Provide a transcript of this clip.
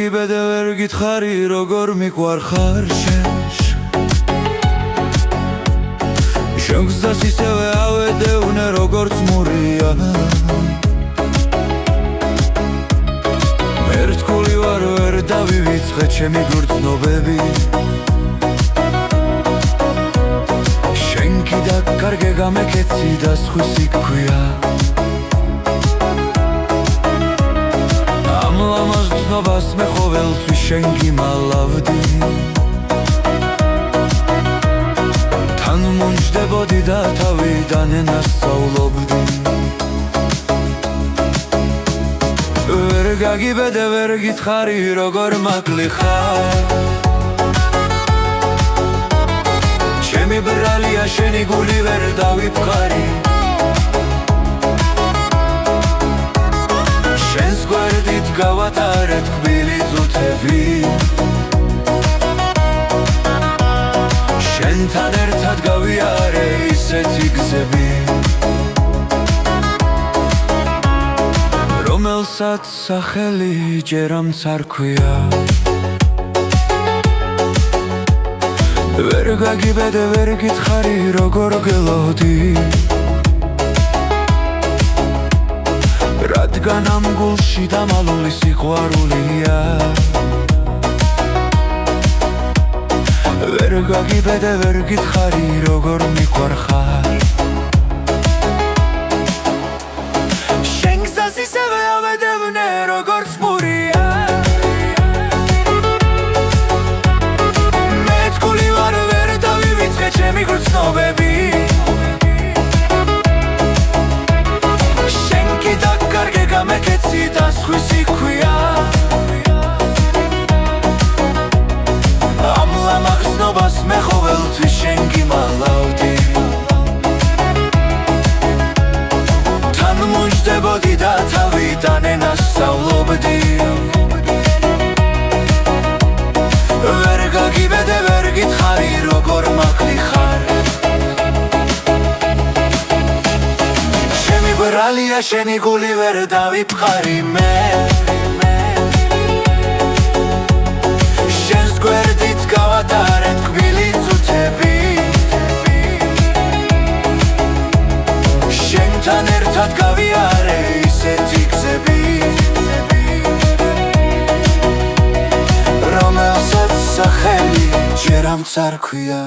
გაგიბედე ვერ გითხარი როგორ მიყვარხარ შენ გზას ისევე ავედევნე როგორც მურია ერთგული ვარ ვერ დავივიწყე ჩემი გრძნობები შენ კიდე კარგე გამეკეცი და სხვისი გქვია ამ ლამაზ გრძნობას მე ყოველთვის შენ გიმალავდი თან მომჯდებოდი და თავიდან ენას სწავლობდი ვერ გაგიბედე ვერ გითხარი როგორ მაკლი ხარ ჩემი ბრალია შენი გული ვერ დავიფხარი შენს გვერდით გავატარე თბილი წუთები შენთან ერთად გავიარე ისეთი გზები რომელსაც სახელი ჯერ ამცარ ქვია ვერ გაგიბედე ვერ გითხარი როგორ გელოდი რადგან ამ გულში დამალული სიყვარულია ვერ გაგიბედე ვერ გითხარი როგორ მიყვარხარ შენ გზას ისევე ავედევნე როგორც მურია მე თქული ვარ ვერ დავივიწყე ჩემი გრძნობები შენ კიდე კარგე გამეკეცი და სხვისი გქვია ამ ლამაზ გრძნობას მე ყოველთვის შენ გიმალავდი თან მომჯდებოდი და თავიდან ენას სწავლობდი ვერ გაგიბედე ვერ გითხარი როგორ მაკლი ხარ ჩემი ბრალია შენი გული ვერ დავიფხარი მე შენს გვერდით გავატარე თბილი წუთები შენთან ერთად გავიარე ისეთი გზები რომელსაც სახელი ჯერ ამცარ ქვია